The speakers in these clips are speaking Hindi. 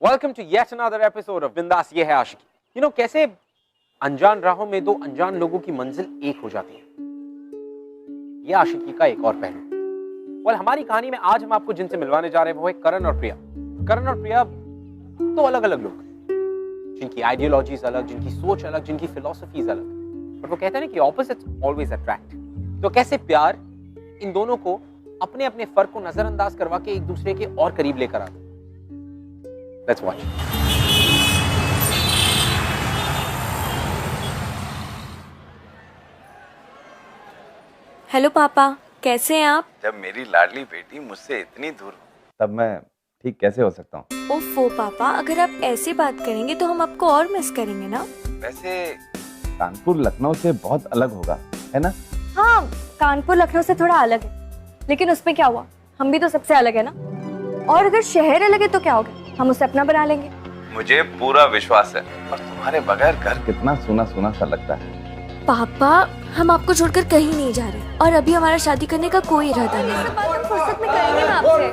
Welcome to yet another episode of Bindass ये है आशिकी। कैसे अनजान राहों में दो अनजान लोगों की मंजिल एक हो जाती है, ये आशिकी का एक और पहलू। हमारी कहानी में आज हम आपको जिनसे मिलवाने जा रहे हैं वो है करण और प्रिया। करण और प्रिया दो अलग अलग लोग, जिनकी आइडियोलॉजीज अलग, जिनकी सोच अलग, जिनकी फिलॉसफीज अलग, बट वो कहते हैं ना कि ऑपोजिट्स ऑलवेज अट्रैक्ट। तो कैसे प्यार इन दोनों को अपने अपने फर्क को नजरअंदाज करवा के एक दूसरे के और करीब लेकर आता। Let's watch. हेलो पापा, कैसे हैं आप? जब मेरी लाडली बेटी मुझसे इतनी दूर तब मैं ठीक कैसे हो सकता हूँ? ओफो पापा, अगर आप ऐसे बात करेंगे तो हम आपको और मिस करेंगे ना। वैसे कानपुर लखनऊ से बहुत अलग होगा, है ना? हाँ, कानपुर लखनऊ से थोड़ा अलग है, लेकिन उसमें क्या हुआ, हम भी तो सबसे अलग है ना। और अगर शहर अलग है तो क्या होगा, हम उसे अपना बना लेंगे। मुझे पूरा विश्वास है। और तुम्हारे बगैर घर कितना सूना सूना सा लगता है। पापा, हम आपको छोड़कर कहीं नहीं जा रहे और अभी हमारा शादी करने का कोई इरादा नहीं है। बात हम फुर्सत में करेंगे ना आपसे।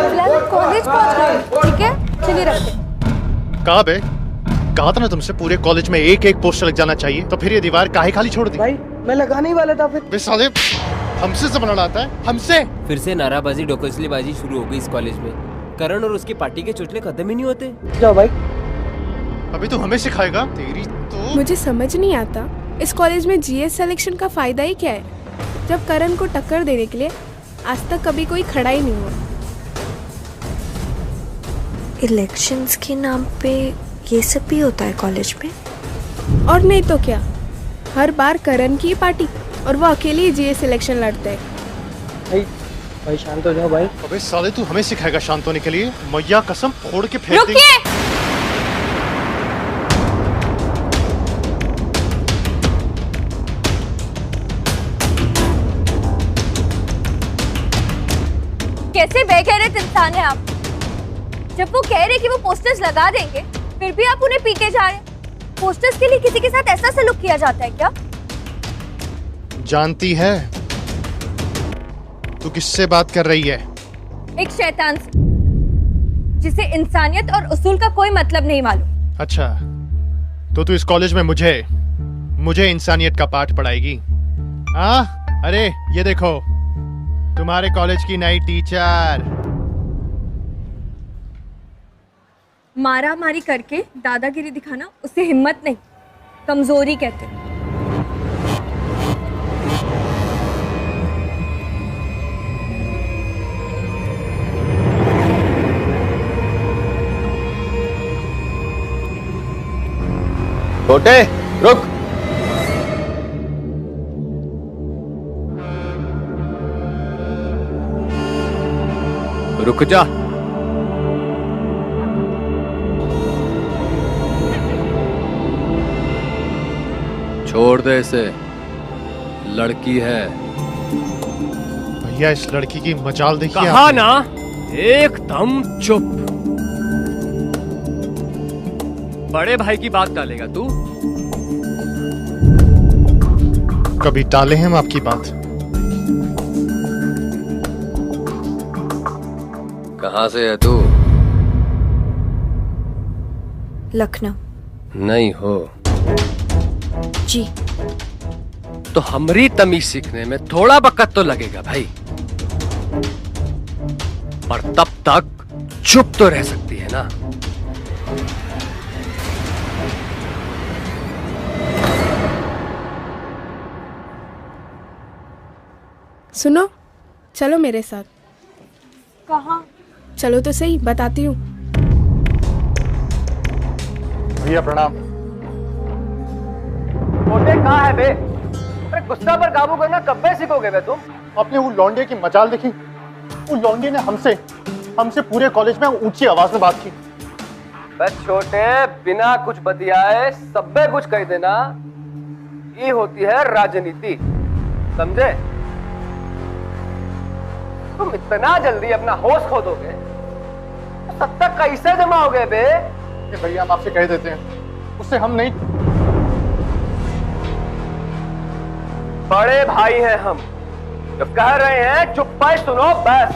फिलहाल हम कॉलेज पहुंच गए, ठीक है? चलिए रखते। कहा बे? कहा था ना तुमसे पूरे कॉलेज में एक एक पोस्टर लग जाना चाहिए, तो फिर ये दीवार काहे खाली छोड़ दी? भाई मैं लगाने ही वाला था। फिर बे साले, हमसे जमाना लाता है, हमसे। फिर से नाराबाजी डोकसलीबाजी शुरू हो गई इस कॉलेज में। करण और उसकी पार्टी के चुटले खत्म ही नहीं होते। जाओ भाई। अभी तो हमें सिखाएगा? तेरी तो मुझे समझ नहीं आता इस कॉलेज में जीएस सिलेक्शन का फायदा ही क्या है, जब करण को टक्कर देने के लिए आज तक कभी कोई खड़ा ही नहीं हुआ। इलेक्शंस के नाम पे ये सब भी होता है कॉलेज में? और नहीं तो क्या, हर बार करण की पार्टी और वो अकेले ही जीएस सिलेक्शन लड़ते हैं। भाई शांत हो जाओ भाई। अबे साले, तू हमें सिखाएगा शांत होने के लिए? मैया कसम फोड़ के फेंक देंगे। रुकिए! कैसे बेगैरत इंसान है आप। जब वो कह रहे कि वो पोस्टर्स लगा देंगे, फिर भी आप उन्हें पीटे जा रहे हैं। पोस्टर्स के लिए किसी के साथ ऐसा सलूक किया जाता है क्या? जानती है तू किससे बात कर रही है? एक शैतान से, जिसे इंसानियत और उसूल का कोई मतलब नहीं मालूम। अच्छा, तो तू इस कॉलेज में मुझे इंसानियत का पाठ पढ़ाएगी? हाँ, अरे ये देखो, तुम्हारे कॉलेज की नई टीचर। मारा मारी करके दादागिरी दिखाना उसे हिम्मत नहीं, कमजोरी कहते हैं। छोटे, रुक। रुक जा। छोड़ दे इसे, लड़की है। भैया, इस लड़की की मजाल देखिए। कहा ना, एकदम चुप। बड़े भाई की बात डालेगा तू? कभी टाले हम आपकी बात? कहाँ से है तू? लखनऊ। नहीं हो जी। तो हमरी तमीज सीखने में थोड़ा वक्त तो लगेगा भाई, पर तब तक चुप तो रह सकती है ना। सुनो, चलो मेरे साथ। कहाँ? चलो तो सही, बताती हूँ। भैया प्रणाम। छोटे कहाँ है बे? अरे गुस्सा पर काबू करना कब से सीखोगे बे तुम? आपने वो लौंडे की मजाल देखी? वो लौंडे ने हमसे पूरे कॉलेज में ऊंची आवाज में बात की। बस छोटे, बिना कुछ बतियाए सबे कुछ कह देना, ये होती है राजनीति, समझे? तुम इतना जल्दी अपना होश खो दोगे तो सत्ता कैसे जमाओगे बे? भैया, हम आपसे कह देते हैं, उससे हम नहीं। बड़े भाई हैं हम, जब कह रहे हैं चुप पाए सुनो बस।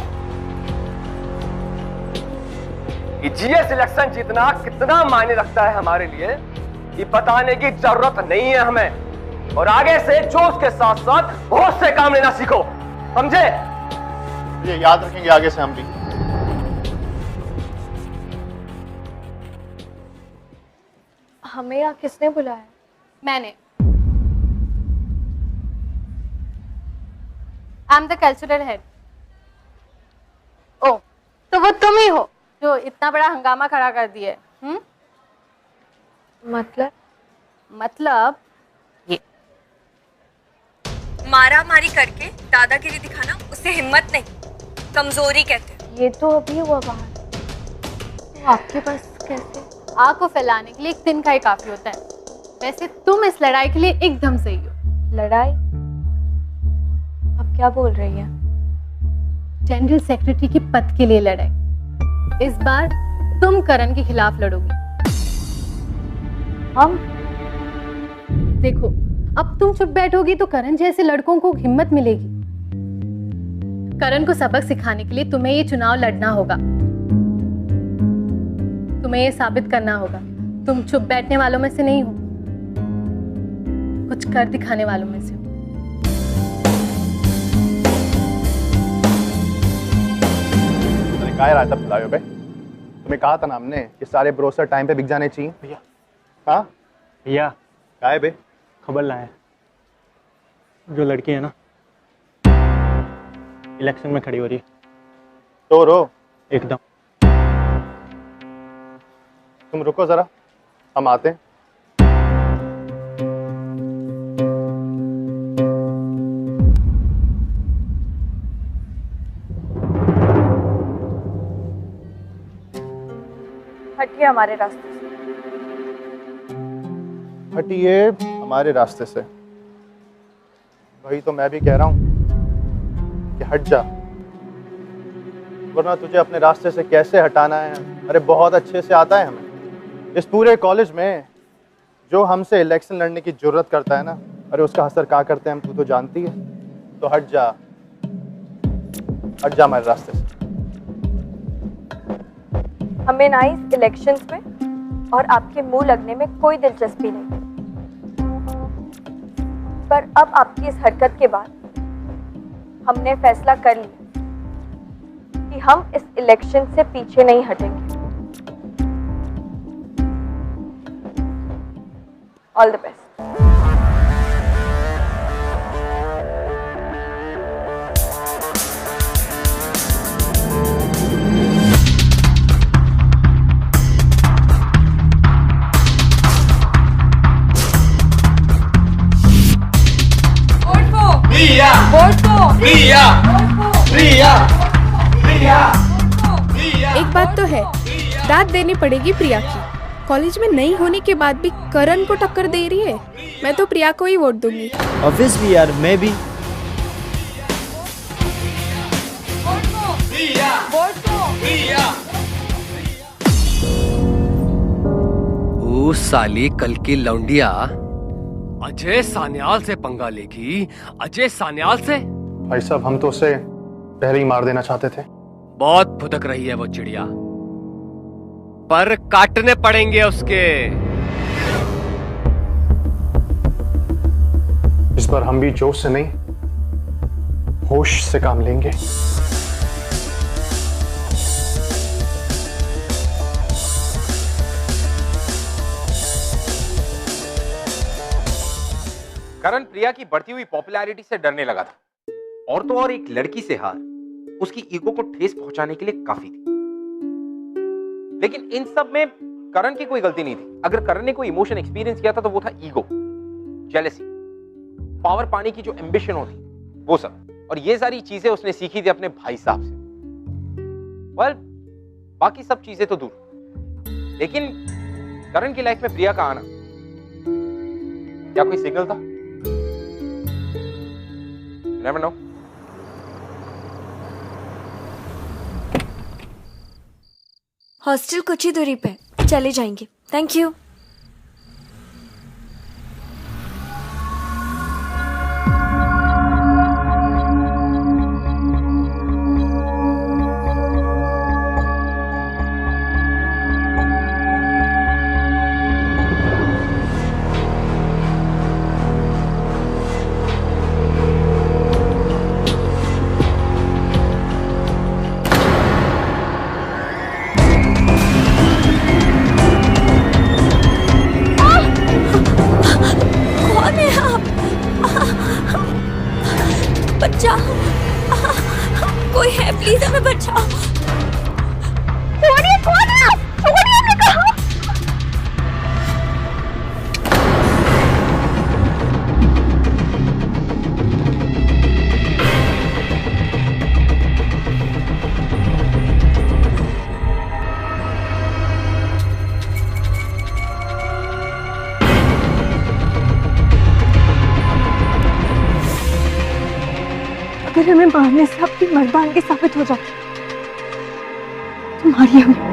कि जीएस इलेक्शन जीतना कितना मायने रखता है हमारे लिए, ये बताने की जरूरत नहीं है हमें। और आगे से जोश के साथ साथ होश से काम लेना सीखो, समझे? ये याद रखेंगे आगे से हम भी। हमें यहाँ किसने बुलाया? मैंने। I am the cultural head. ओ, तो वो तुम ही हो जो इतना बड़ा हंगामा खड़ा कर दिए। मतलब ये मारा मारी करके दादागिरी दिखाना उसे हिम्मत नहीं, कमजोरी कहते हैं। ये तो अभी हुआ बाहर, तो आपके पास कैसे? आग को फैलाने के लिए एक तिनका ही काफी होता है। वैसे तुम इस लड़ाई के लिए एकदम सही हो। लड़ाई? आप क्या बोल रही हैं? जनरल सेक्रेटरी की पद के लिए लड़ाई। इस बार तुम करण के खिलाफ लड़ोगी। हम? देखो, अब तुम चुप बैठोगी तो करण जैसे लड़कों को हिम्मत मिलेगी। करण को सबक सिखाने के लिए तुम्हें ये चुनाव लड़ना होगा। तुम्हें ये साबित करना होगा तुम चुप बैठने वालों में से नहीं हो, कुछ कर दिखाने वालों में से हो। काय रायता पिलायो बे? तुम्हें कहा था ना हमने कि सारे ब्रोसर टाइम पे बिक जाने चाहिए। भैया हाँ भैया काय बे? खबर लाए, जो लड़की है ना इलेक्शन में खड़ी हो रही है। तो रो एकदम। तुम रुको जरा, हम आते हैं। हटिए हमारे रास्ते से। हटिए हमारे रास्ते से। वही तो मैं भी कह रहा हूं कि हट जा, वरना तुझे अपने रास्ते से कैसे हटाना है अरे बहुत अच्छे से आता है हमें। इस पूरे कॉलेज में जो हमसे इलेक्शन लड़ने की जरूरत करता है ना, अरे उसका असर क्या करते हैं हम, तू तो जानती है। तो हट जा हमारे रास्ते से। हमें ना इस इलेक्शंस में और आपके मुंह लगने में कोई दिलचस्पी नहीं, पर अब आपकी इस हरकत के बाद हमने फैसला कर लिया कि हम इस इलेक्शन से पीछे नहीं हटेंगे। All the best. एक बात तो है, दाद देनी पड़ेगी प्रिया की। कॉलेज में नहीं होने के बाद भी करण को टक्कर दे रही है। मैं तो प्रिया को ही वोट दूंगी। ऑब्वियसली यार, मैं भी। ओ साली कल की लौंडिया अजय सान्याल से पंगा लेगी। अजय सान्याल से? भाई साहब हम तो उसे पहले ही मार देना चाहते थे। बहुत फुदक रही है वो चिड़िया, पर काटने पड़ेंगे उसके। इस बार हम भी जोश से नहीं होश से काम लेंगे। करण प्रिया की बढ़ती हुई पॉपुलैरिटी से डरने लगा था, और तो और एक लड़की से हार उसकी ईगो को ठेस पहुंचाने के लिए काफी थी। लेकिन इन सब में करण की कोई गलती नहीं थी। अगर करण ने कोई इमोशन एक्सपीरियंस किया था तो वो था ईगो, जेलसी, पावर पाने की जो एम्बिशन होती, वो सब। और ये सारी चीजें उसने सीखी थी अपने भाई साहब से। वेल, बाकी सब चीजें तो दूर, लेकिन करण की लाइफ में प्रिया का आना क्या कोई सिग्नल था? Never know. हॉस्टल कुछ ही दूरी पे, चले जाएंगे। Thank you. हमें बचाओ। छोड़िए, कौन है आप? छोड़िए, हमने कहा। अगर हमें मारने से आपकी मर्दानगी साबित हो जाती तो मारिए हमें।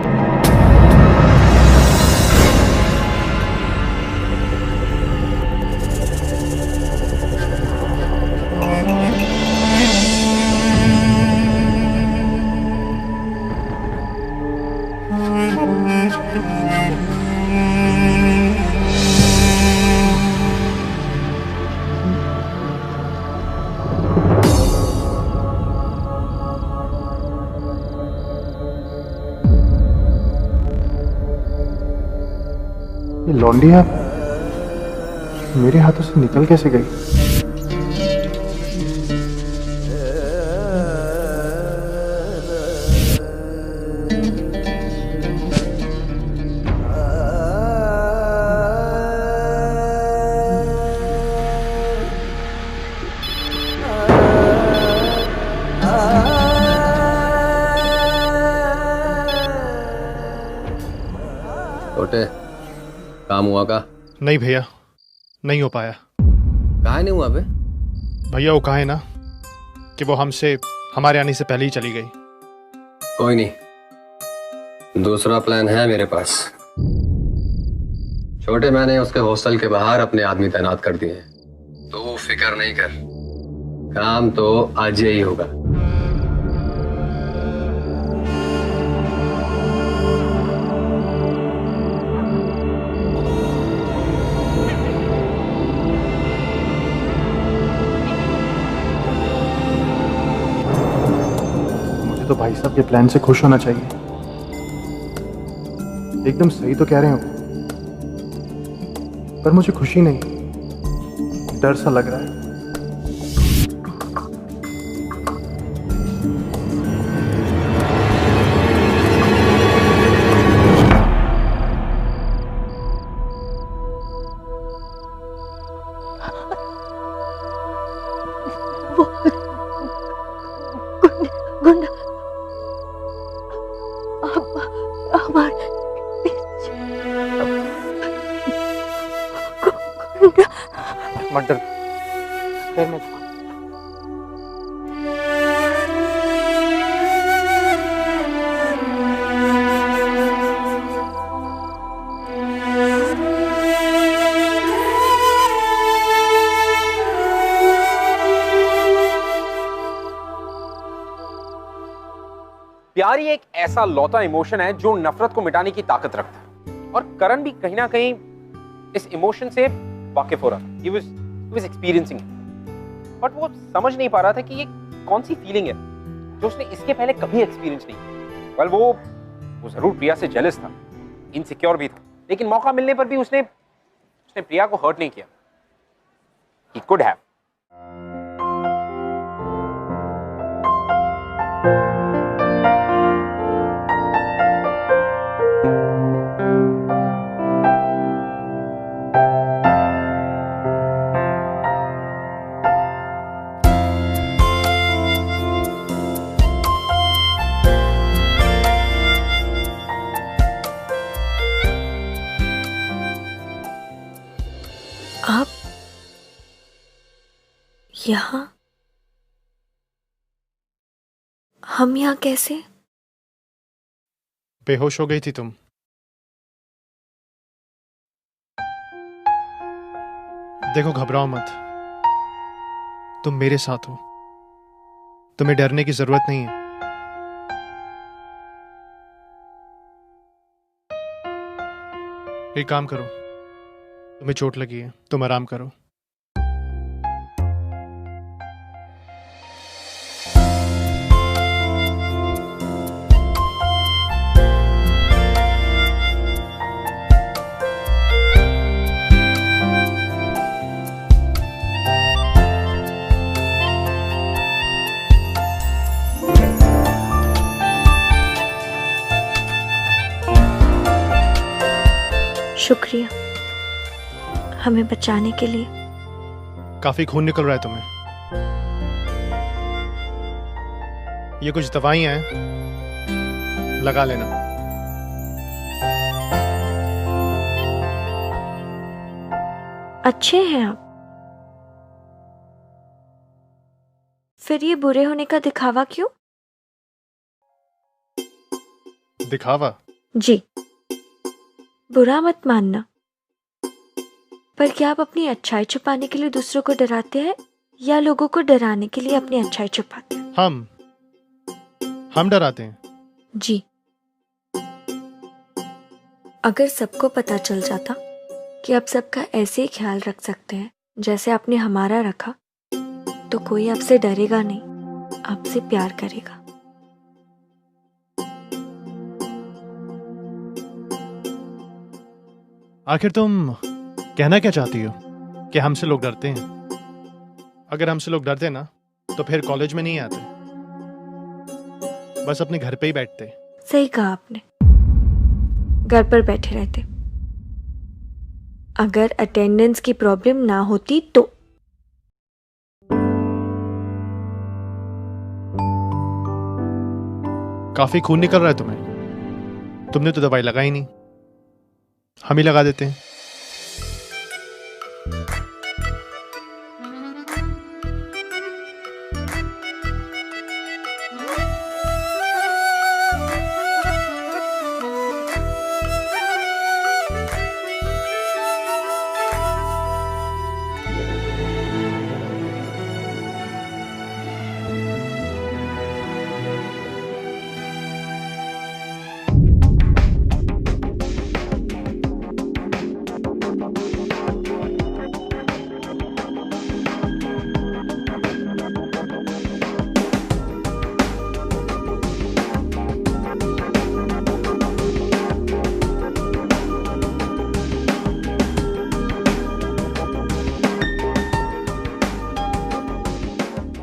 ये लौंडिया मेरे हाथों से निकल कैसे गई? छोटे, काम हुआ का? नहीं भैया, नहीं हो पाया। कहा नहीं हुआ बे? भैया वो कहा है ना कि वो हमसे हमारे आने से पहले ही चली गई। कोई नहीं, दूसरा प्लान है मेरे पास। छोटे, मैंने उसके हॉस्टल के बाहर अपने आदमी तैनात कर दिए हैं, तो फिक्र नहीं कर, काम तो आज ही होगा। तो भाई साहब के प्लान से खुश होना चाहिए। एकदम सही तो कह रहे हो, पर मुझे खुशी नहीं, डर सा लग रहा है। मत डर, प्यार ही एक ऐसा लौता इमोशन है जो नफरत को मिटाने की ताकत रखता है, और करण भी कहीं ना कहीं इस इमोशन से वाकिफ हो रहा था। He was experiencing it. But वो समझ नहीं पा रहा था कि ये कौन सी फीलिंग है जो उसने इसके पहले कभी एक्सपीरियंस नहीं की। वेल वो जरूर प्रिया से जेलस था, इनसिक्योर भी था, लेकिन मौका मिलने पर भी उसने प्रिया को हर्ट नहीं किया। He could have. आप यहाँ? हम यहाँ कैसे? बेहोश हो गई थी तुम। देखो, घबराओ मत, तुम मेरे साथ हो, तुम्हें डरने की जरूरत नहीं है। एक काम करो, तुम्हें चोट लगी है, तुम आराम करो। हमें बचाने के लिए। काफी खून निकल रहा है तुम्हें। ये कुछ दवाइयां हैं, लगा लेना। अच्छे हैं आप। फिर ये बुरे होने का दिखावा क्यों? दिखावा? जी, बुरा मत मानना, पर क्या आप अपनी अच्छाई छुपाने के लिए दूसरों को डराते हैं या लोगों को डराने के लिए अपनी अच्छाई छुपाते हैं? हम डराते हैं। जी। अगर सबको पता चल जाता कि आप सबका ऐसे ही ख्याल रख सकते हैं जैसे आपने हमारा रखा, तो कोई आपसे डरेगा नहीं, आपसे प्यार करेगा। आखिर तुम कहना क्या चाहती हो? कि हमसे लोग डरते हैं? अगर हमसे लोग डरते ना तो फिर कॉलेज में नहीं आते, बस अपने घर पे ही बैठते। सही कहा आपने, घर पर बैठे रहते। अगर अटेंडेंस की प्रॉब्लम ना होती तो। काफी खून निकल रहा है तुम्हें। तुमने तो दवाई लगाई नहीं, हम ही लगा देते हैं।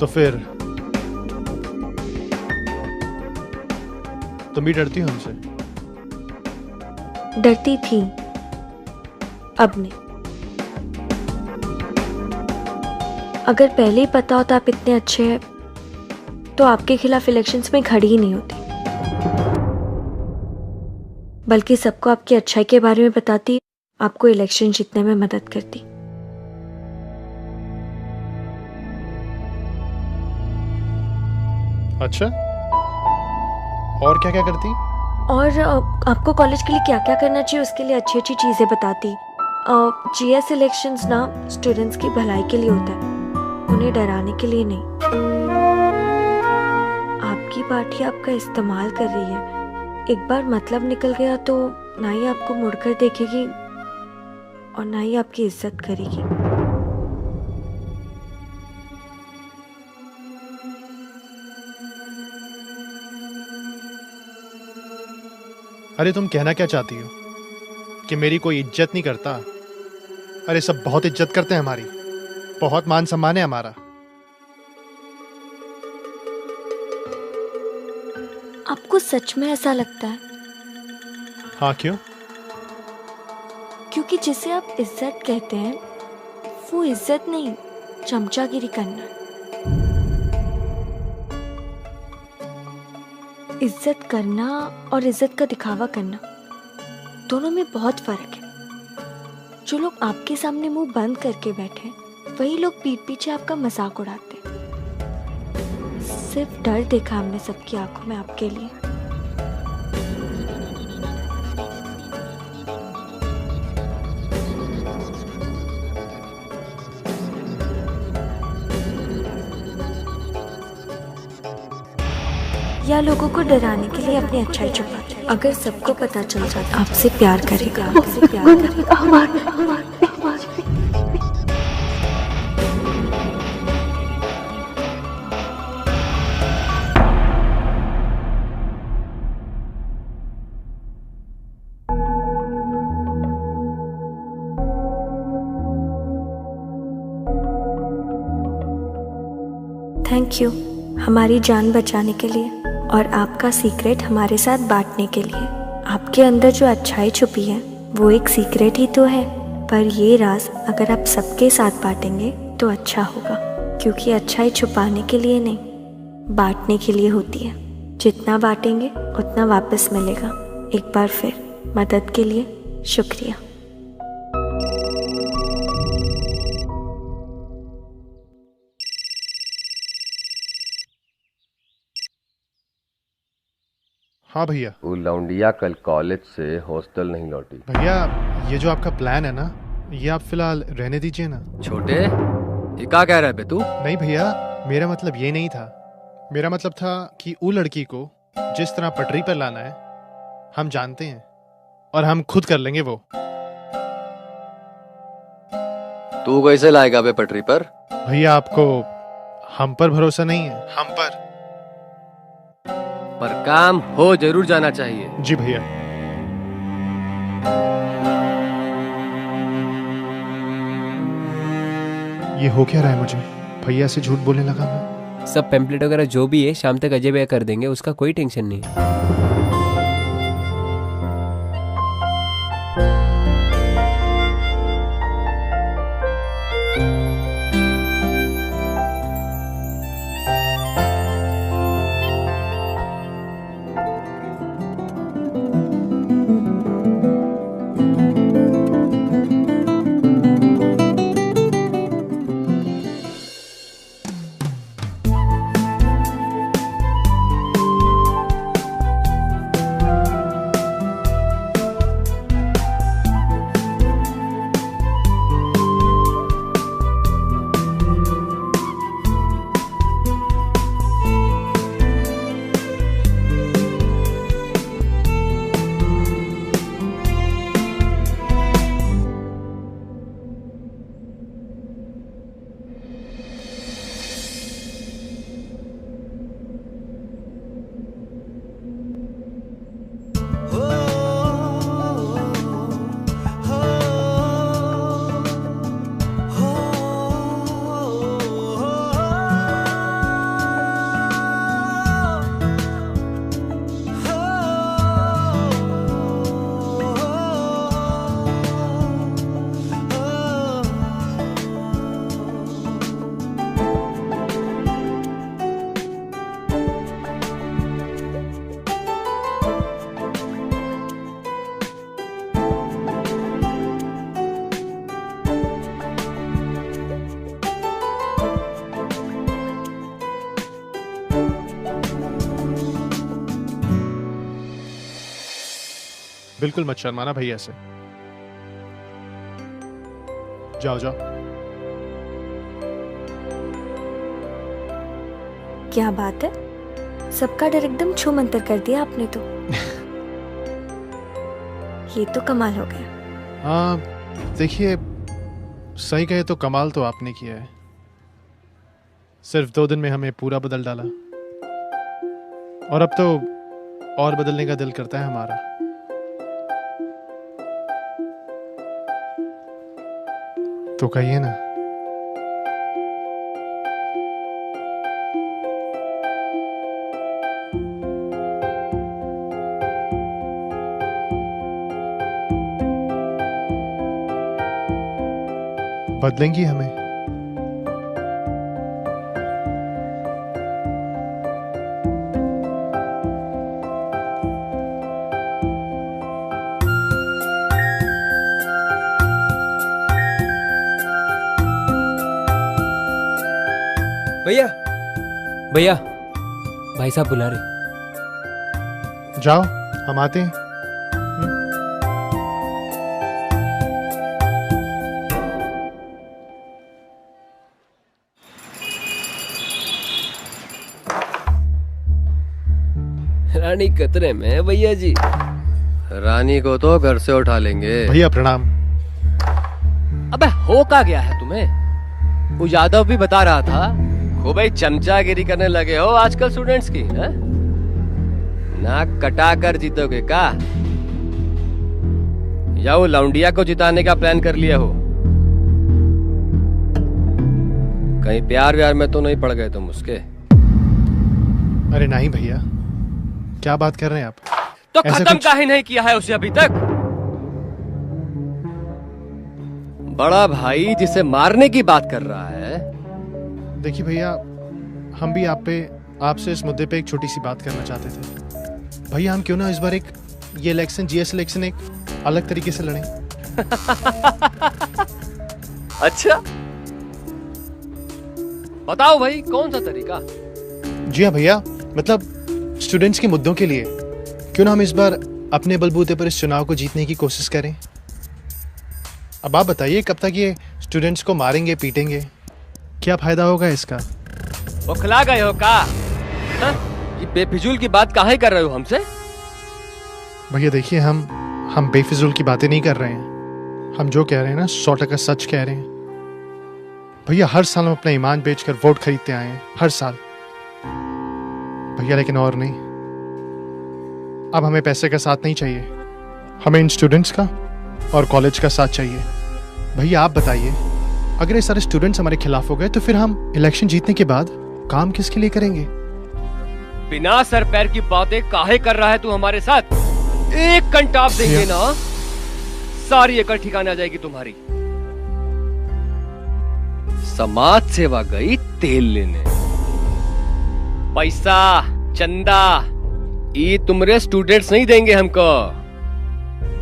तो फिर तुम भी डरती हो हमसे? डरती थी, अब नहीं। अगर पहले ही पता होता आप इतने अच्छे हैं तो आपके खिलाफ इलेक्शंस में खड़ी ही नहीं होती, बल्कि सबको आपकी अच्छाई के बारे में बताती, आपको इलेक्शन जीतने में मदद करती। अच्छा, और क्या क्या करती? और आपको कॉलेज के लिए क्या क्या करना चाहिए उसके लिए अच्छी अच्छी चीज़ें बताती। जीएस इलेक्शंस ना स्टूडेंट्स की भलाई के लिए होता है, उन्हें डराने के लिए नहीं। आपकी पार्टी आपका इस्तेमाल कर रही है, एक बार मतलब निकल गया तो ना ही आपको मुड़कर देखेगी और ना ही आपकी इज्जत करेगी। अरे तुम कहना क्या चाहती हो? कि मेरी कोई इज्जत नहीं करता? अरे सब बहुत इज्जत करते हैं हमारी, बहुत मान सम्मान है हमारा। आपको सच में ऐसा लगता है? हाँ, क्यों? क्योंकि जिसे आप इज्जत कहते हैं वो इज्जत नहीं, चमचागिरी करना है। इज्जत करना और इज्जत का दिखावा करना दोनों में बहुत फर्क है। जो लोग आपके सामने मुंह बंद करके बैठे हैं वही लोग पीठ पीछे आपका मजाक उड़ाते हैं। सिर्फ डर देखा हमने सबकी आंखों में आपके लिए। या लोगों को डराने के लिए अपनी अच्छाई छुपाते हैं। अगर सबको पता चल जाता आपसे प्यार करेगा, आपसे प्यार करेगा। थैंक यू हमारी जान बचाने के लिए और आपका सीक्रेट हमारे साथ बांटने के लिए। आपके अंदर जो अच्छाई छुपी है वो एक सीक्रेट ही तो है, पर ये राज अगर आप सबके साथ बांटेंगे तो अच्छा होगा, क्योंकि अच्छाई छुपाने के लिए नहीं, बांटने के लिए होती है। जितना बांटेंगे उतना वापस मिलेगा। एक बार फिर मदद के लिए शुक्रिया। हाँ भैया। वो लौंडिया कल कॉलेज से हॉस्टल नहीं लौटी। भैया ये जो आपका प्लान है ना, ये आप फिलहाल रहने दीजिए ना। छोटे, ये क्या कह रहा है बे तू? नहीं भैया, मेरा मतलब ये नहीं था। मेरा मतलब था कि वो लड़की को जिस तरह पटरी पर लाना है हम जानते हैं, और हम खुद कर लेंगे वो। तू कैसे लाएगा बे पटरी पर? भैया आपको हम पर भरोसा नहीं है? हम पर काम हो जरूर जाना चाहिए। जी भैया। ये हो क्या रहा है? मुझे भैया से झूठ बोलने लगा मैं। सब पेम्पलेट वगैरह जो भी है शाम तक अजय भैया कर देंगे, उसका कोई टेंशन नहीं है। बिल्कुल मत शर्माना भैया से। जाओ जाओ। क्या बात है, सबका डर एकदम छू मंतर कर दिया आपने तो। ये तो कमाल हो गया। हाँ देखिए, सही कहे तो कमाल तो आपने किया है। सिर्फ 2 दिन में हमें पूरा बदल डाला, और अब तो और बदलने का दिल करता है हमारा। तो कहिए ना। बदलेंगी हमें? भैया, भैया, भाई साहब बुला रहे। जाओ, हम आते हैं। रानी खतरे में है भैया जी। रानी को तो घर से उठा लेंगे। भैया प्रणाम। अबे हो क्या गया है तुम्हें? वो यादव भी बता रहा था खूब भाई चमचागिरी करने लगे हो आजकल स्टूडेंट्स की। है? नाक कटा कर जीतोगे का? या वो लौंडिया को जिताने का प्लान कर लिया हो? कहीं प्यार व्यार में तो नहीं पड़ गए तुम उसके? अरे नहीं भैया, क्या बात कर रहे हैं आप? तो खत्म काहे नहीं किया है उसे अभी तक? बड़ा भाई जिसे मारने की बात कर रहा है। देखिए भैया, हम भी आपसे इस मुद्दे पे एक छोटी सी बात करना चाहते थे। भैया हम क्यों ना इस बार ये इलेक्शन, जीएस इलेक्शन एक अलग तरीके से लड़ें। अच्छा बताओ भाई, कौन सा तरीका? जी हाँ भैया, मतलब स्टूडेंट्स के मुद्दों के लिए क्यों ना हम इस बार अपने बलबूते पर इस चुनाव को जीतने की कोशिश करें। अब आप बताइए, कब तक ये स्टूडेंट्स को मारेंगे पीटेंगे, क्या फायदा होगा इसका? बौखला गए हो का? ये बेफिजूल की बात काहे कर रहे हो हमसे? भैया देखिए, हम बेफिजूल की बातें नहीं कर रहे हैं। हम जो कह रहे हैं ना 100% सच कह रहे हैं। भैया हर साल हम अपना ईमान बेचकर वोट खरीदते आए हैं, हर साल भैया, लेकिन और नहीं। अब हमें पैसे का साथ नहीं चाहिए, हमें इन स्टूडेंट्स का और कॉलेज का साथ चाहिए। भैया आप बताइए, अगर ये सारे स्टूडेंट्स हमारे खिलाफ हो गए तो फिर हम इलेक्शन जीतने के बाद काम किसके लिए करेंगे? बिना सर पैर की बातें काहे कर रहा है तू हमारे साथ? एक घंटा आप देंगे ना, सारी अकल ठिकाने आ जाएगी तुम्हारी। समाज सेवा गई तेल लेने, पैसा चंदा ये तुमरे स्टूडेंट्स नहीं देंगे हमको।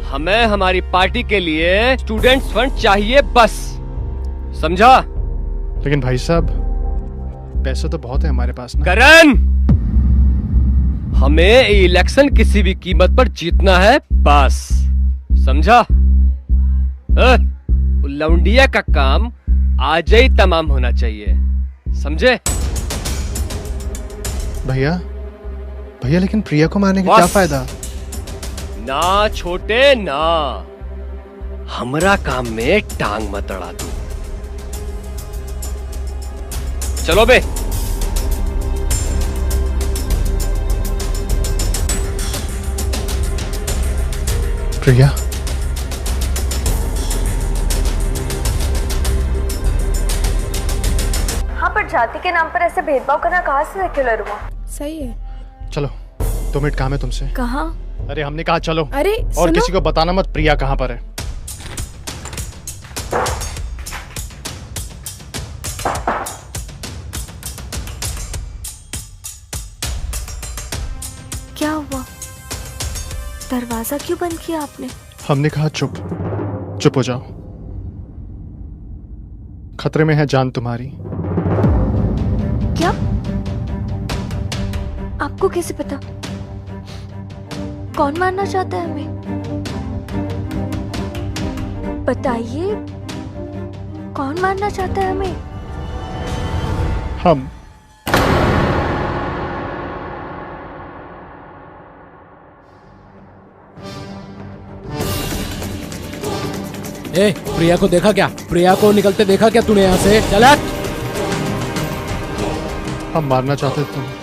हमें हमारी पार्टी के लिए स्टूडेंट्स फंड चाहिए बस, समझा? लेकिन भाई साहब पैसा तो बहुत है हमारे पास ना। करण, हमें इलेक्शन किसी भी कीमत पर जीतना है बस, समझा? लौंडिया का काम आज ही तमाम होना चाहिए, समझे? भैया लेकिन प्रिया को मारने का क्या फायदा? ना छोटे ना, हमरा काम में टांग मत अड़ा तू। चलो बे। प्रिया, हाँ पर जाति के नाम पर ऐसे भेदभाव करना कहाँ से सेक्युलर हुआ? सही है। चलो 2 मिनट काम है तुमसे। कहाँ? अरे हमने कहा चलो। अरे और सुनो। किसी को बताना मत प्रिया कहाँ पर है। क्या हुआ? दरवाजा क्यों बंद किया आपने? हमने कहा चुप हो जाओ, खतरे में है जान तुम्हारी। क्या? आपको कैसे पता? कौन मारना चाहता है हमें? बताइए, कौन मारना चाहता है हमें? हम। ए, प्रिया को देखा क्या? प्रिया को निकलते देखा क्या तूने यहाँ से? चल हट। हम मारना चाहते थे तुम्हें,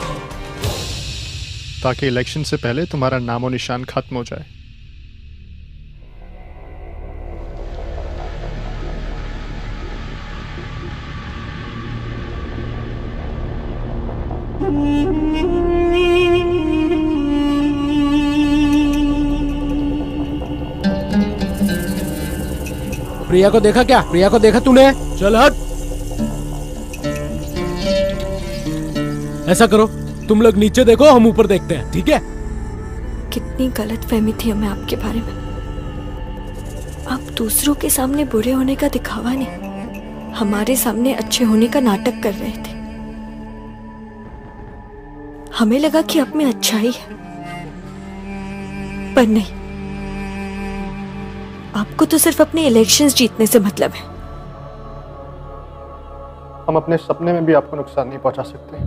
ताकि इलेक्शन से पहले तुम्हारा नामो निशान खत्म हो जाए। प्रिया को देखा क्या? प्रिया को देखा तूने? चल हट। ऐसा करो, तुम लोग नीचे देखो, हम ऊपर देखते हैं, ठीक है? कितनी गलतफहमी थी हमें आपके बारे में। आप दूसरों के सामने बुरे होने का दिखावा नहीं, हमारे सामने अच्छे होने का नाटक कर रहे थे। हमें लगा कि आप में अच्छाई है, पर नहीं। आपको तो सिर्फ अपने इलेक्शंस जीतने से मतलब है। हम अपने सपने में भी आपको नुकसान नहीं पहुंचा सकते,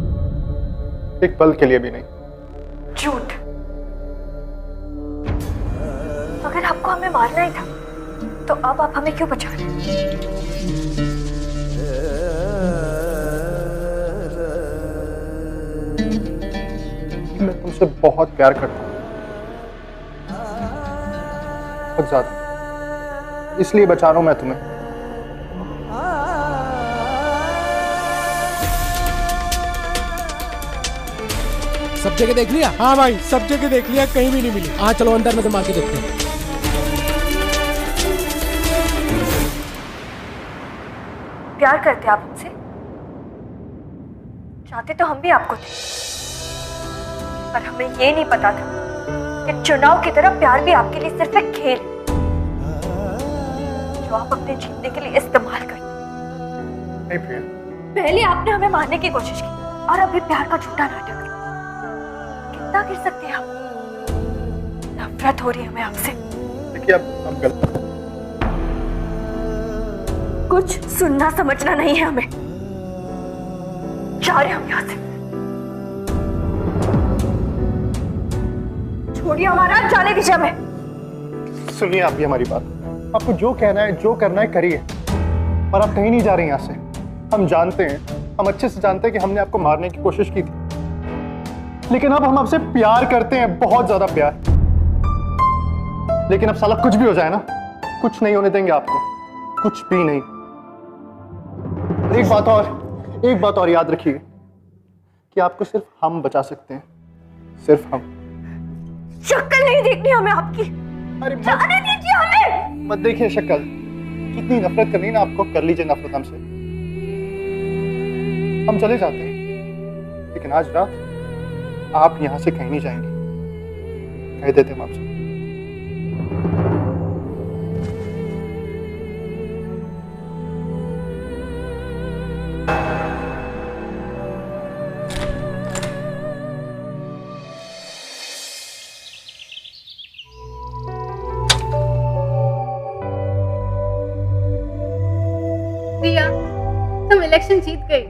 एक पल के लिए भी नहीं। झूठ। अगर आपको हमें मारना ही था तो अब आप हमें क्यों बचा रहे? मैं तुमसे बहुत प्यार करता हूँ, बहुत ज्यादा, इसलिए बचा रहा हूं मैं तुम्हें। सब जगह देख लिया? हाँ भाई, सब जगह देख लिया, कहीं भी नहीं मिली। हाँ चलो अंदर नजर मार के देखते हैं। प्यार करते आप हमसे? चाहते तो हम भी आपको थे, पर हमें ये नहीं पता था कि चुनाव की तरह प्यार भी आपके लिए सिर्फ एक खेल है जो आप अपने जीतने के लिए इस्तेमाल करते। नहीं प्रिया, पहले आपने हमें मारने की कोशिश की और अभी प्यार का झूठा नाटक। कितना गिर सकते हैं आप? नफरत हो रही है हमें आपसे। देखिए अब गलत कुछ सुनना समझना नहीं है हमें। जा रहे हम यहां से। छोड़िए हमारा, जाने दीजिए हमें। सुनिए आप भी हमारी बात। आपको जो कहना है जो करना है करिए, पर आप कहीं नहीं जा रही यहाँ से। हम जानते हैं, हम अच्छे से जानते हैं कि हमने आपको मारने की कोशिश की थी, लेकिन अब हम आपसे प्यार करते हैं, बहुत ज्यादा प्यार। लेकिन अब साला कुछ भी हो जाए ना, कुछ नहीं होने देंगे आपको, कुछ भी नहीं। एक बात और याद रखिए कि आपको सिर्फ हम बचा सकते हैं, सिर्फ हम। शक्ल नहीं देखनी हमें आपकी। अरे जाने दीजिए हमें। मत देखिए शक्ल, कितनी नफरत करनी ना आपको, कर लीजिए नफरत हमसे। हम चले जाते हैं, लेकिन आज रात आप यहां से कहीं नहीं जाएंगे, कह देते हम आपसे। प्रिया, तुम इलेक्शन जीत गई।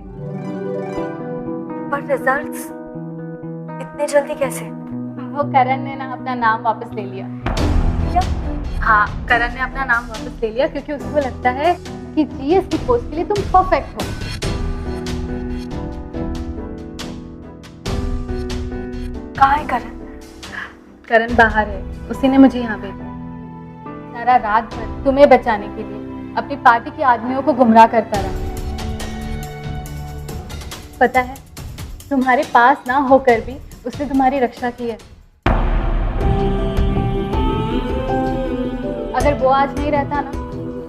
पर रिजल्ट्स इतने जल्दी कैसे? वो करण ने ना अपना नाम वापस ले लिया। क्या? हाँ, करण ने अपना नाम वापस ले लिया क्योंकि उसको लगता है कि जीएस की पोस्ट के लिए तुम परफेक्ट हो। कहाँ है करण? करण बाहर है, उसी ने मुझे यहाँ भेजा। सारा रात भर तुम्हें बचाने के लिए अपनी पार्टी के आदमियों को गुमराह करता रहा। पता है, तुम्हारे पास ना होकर भी उसने तुम्हारी रक्षा की है। अगर वो आज नहीं रहता ना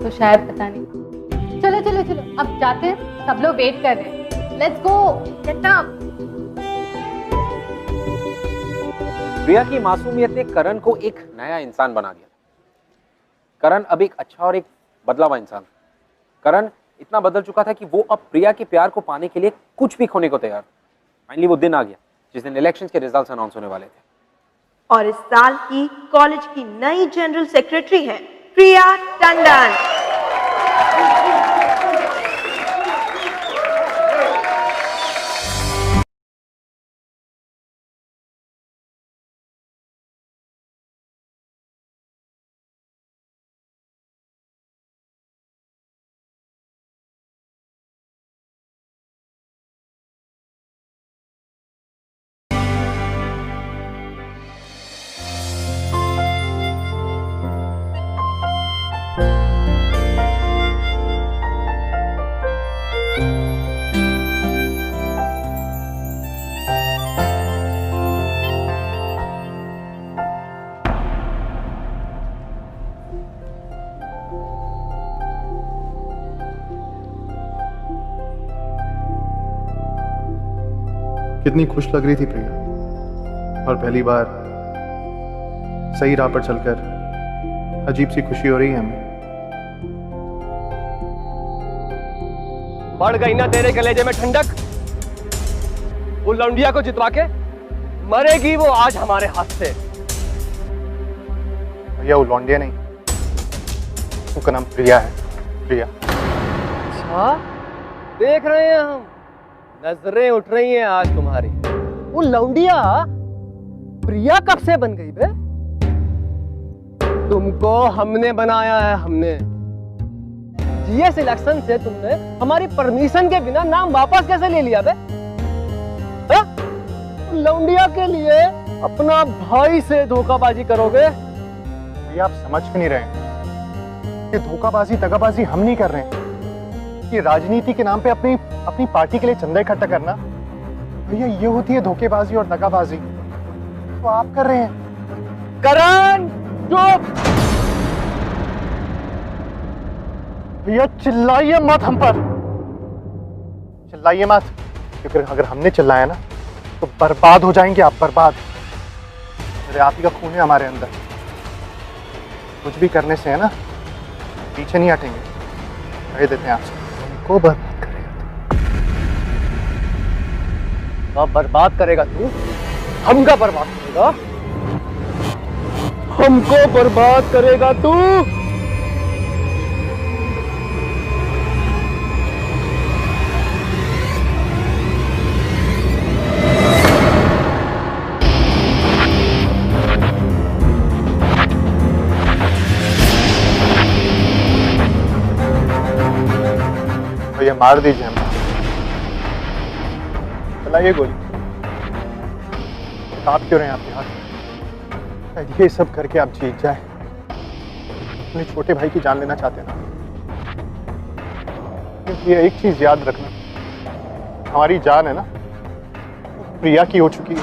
तो शायद पता नहीं। चलो चलो चलो, अब जाते हैं, सब लोग वेट कर रहे हैं। Let's go, get up. Priya की मासूमियत ने करण को एक नया इंसान बना दिया। करण अब एक अच्छा और एक बदला हुआ इंसान। करण इतना बदल चुका था कि वो अब प्रिया के प्यार को पाने के लिए कुछ भी खोने को तैयार था। फाइनली वो दिन आ गया जिस दिन इलेक्शंस के रिजल्ट्स अनाउंस होने वाले थे। और इस साल की कॉलेज की नई जनरल सेक्रेटरी है प्रिया टंडन। कितनी खुश लग रही थी प्रिया, और पहली बार सही राह पर चलकर अजीब सी खुशी हो रही है हमें। बढ़ गई ना तेरे कलेजे में ठंडक। वो लौंडिया को जितवा के मरेगी वो आज हमारे हाथ से। भैया वो लौंडिया नहीं, उसका नाम प्रिया है, प्रिया। अच्छा, देख रहे हैं हम, नजरें उठ रही हैं आज तुम्हारी। वो लौंडिया प्रिया कब से बन गई बे? तुमको हमने बनाया है, हमने। जीएस इलेक्शन से तुमने हमारी परमिशन के बिना नाम वापस कैसे ले लिया बे? लौंडिया के लिए अपना भाई से धोखाबाजी करोगे? ये आप समझ क्यों नहीं रहे? ये धोखाबाजी दगाबाजी हम नहीं कर रहे हैं। ये राजनीति के नाम पे अपनी पार्टी के लिए चंदा इकट्ठा करना, भैया ये होती है धोखेबाजी और दगाबाजी। तो आप कर रहे हैं। करण चुप! भैया चिल्लाइए मत हम पर। चिल्लाइए मत, क्योंकि अगर हमने चिल्लाया ना तो बर्बाद हो जाएंगे आप, बर्बाद। मेरे आप ही का खून है हमारे अंदर, कुछ भी करने से है ना पीछे नहीं हटेंगे। कह देते हैं आपसे, हमको बर्बाद करेगा, बर्बाद करेगा तू, हमका बर्बाद करेगा, हमको बर्बाद करेगा तू। भैया मार दीजिए हमें, चलाइए गोली। आप क्यों रहे हैं आपके हाथ? ये सब करके आप जीत जाए, अपने छोटे भाई की जान लेना चाहते हैं ना? क्योंकि ये एक चीज याद रखना, हमारी जान है ना प्रिया की हो चुकी है,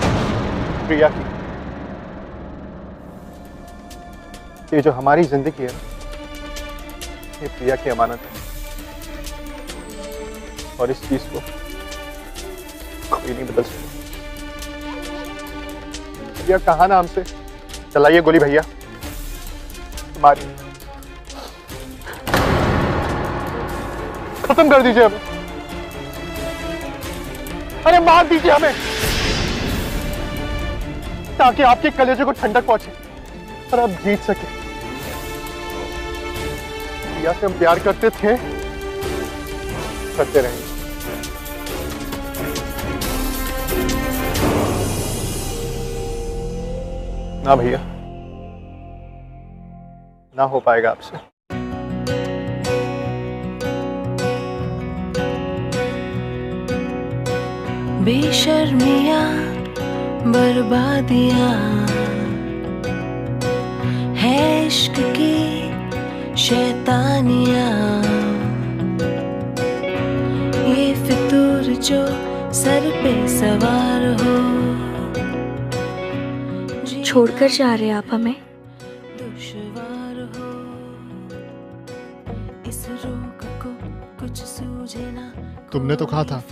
प्रिया की। ये जो हमारी जिंदगी है ना, ये प्रिया की अमानत है, और इस चीज को कोई नहीं बदल सकता। भैया कहा ना हमसे, चलाइए गोली भैया, मारिए, खत्म कर दीजिए हमें, अरे मार दीजिए हमें, ताकि आपके कलेजे को ठंडक पहुंचे और आप जीत सके। भैया से हम प्यार करते थे, करते रहेंगे। ना भैया, ना हो पाएगा आपसे। बेशर्मियां बर्बादियां है इश्क की शैतानियां, ये फितूर जो सर पे सवार हो। छोड़कर जा रहे आप हमें? दुश्वार हो इस रोग को कुछ सूझे ना, तुमने तो कहा था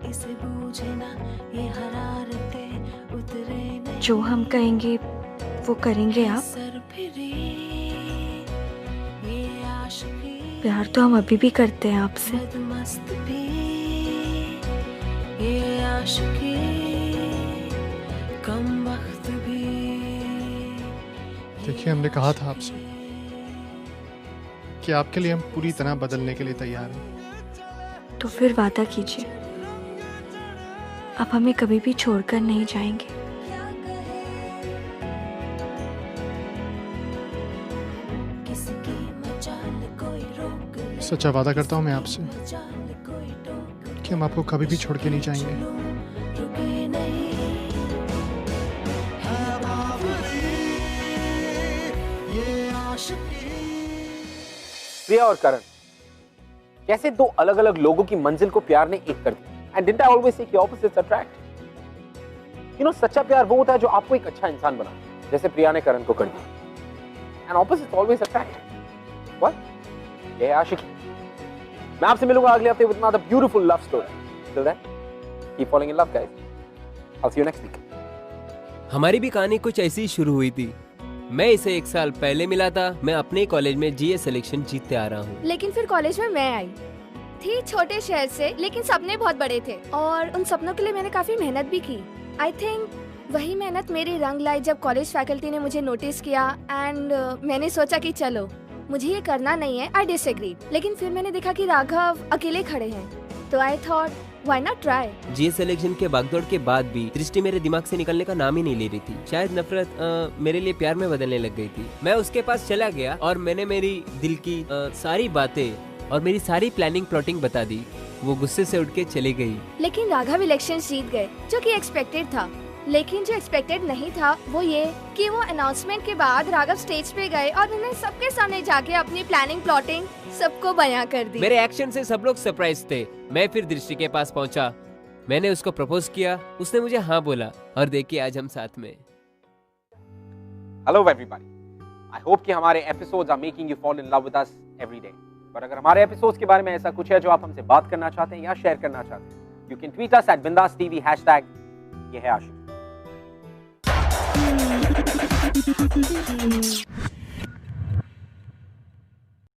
इसे बूझे ना, ये हरारते उतरे नहीं, जो हम कहेंगे वो करेंगे आप? प्यार तो हम अभी भी करते हैं आपसे। मस्त भी ये आशिकी, कम वक्त भी। देखिए, हमने कहा था आपसे कि आपके लिए हम पूरी तरह बदलने के लिए तैयार हैं। तो फिर वादा कीजिए, आप हमें कभी भी छोड़कर नहीं जाएंगे। सच्चा वादा करता हूँ मैं आपसे कि हम आपको कभी भी छोड़ के नहीं जाएंगे। प्रिया और करण, कैसे दो अलग अलग लोगों की मंजिल को प्यार ने एक कर दिया। And didn't I always say कि ऑपोजिट्स अट्रैक्ट? यू नो, सच्चा प्यार वो होता है जो आपको एक अच्छा इंसान बना, जैसे प्रिया ने करण को कर दिया। And opposites always attract. What? ये आशिकी। मैं आपसे मिलूंगा अगले हफ्ते with another beautiful love story. Till then, keep following in love guys. I see you next week. हमारी भी कहानी कुछ ऐसी ही शुरू हुई थी। मैं इसे 1 साल पहले मिला था। मैं अपने कॉलेज में जीए सिलेक्शन जीतते आ रहा हूँ, लेकिन फिर कॉलेज में मैं आई थी, छोटे शहर से, लेकिन सपने बहुत बड़े थे और उन सपनों के लिए मैंने काफी मेहनत भी की। आई थिंक वही मेहनत मेरी रंग लाई जब कॉलेज फैकल्टी ने मुझे नोटिस किया एंड मैंने सोचा कि चलो मुझे ये करना नहीं है। आई डिसएग्री, लेकिन फिर मैंने देखा कि राघव अकेले खड़े हैं, तो I thought why not try. GA selection के भागदौड़ के बाद भी दृष्टि मेरे दिमाग से निकलने का नाम ही नहीं ले रही थी। शायद नफरत मेरे लिए प्यार में बदलने लग गई थी। मैं उसके पास चला गया और मैंने मेरी दिल की सारी बातें और मेरी सारी प्लानिंग प्लॉटिंग बता दी। वो गुस्से से उठ के चली गई। लेकिन राघव इलेक्शन जीत गए, जो कि एक्सपेक्टेड था। लेकिन जो एक्सपेक्टेड नहीं था वो ये कि वो अनाउंसमेंट के बाद राघव स्टेज पे गए और उन्होंने सबके सामने जाके अपनी प्लानिंग प्लॉटिंग सबको बयां कर दी। मेरे एक्शन से सब लोग सरप्राइज थे। मैं फिर दृष्टि के पास पहुंचा, मैंने उसको प्रपोज किया, उसने मुझे हाँ बोला और देखिए आज हम साथ में। हेलो एवरीबॉडी, आई होप कि हमारे episodes are making you fall in love with us every day. और अगर हमारे एपिसोड्स के बारे में ऐसा कुछ है जो आप हमसे बात करना चाहते हैं या शेयर करना चाहते हैं, you can tweet us @bindaastv #ये है आशिकी।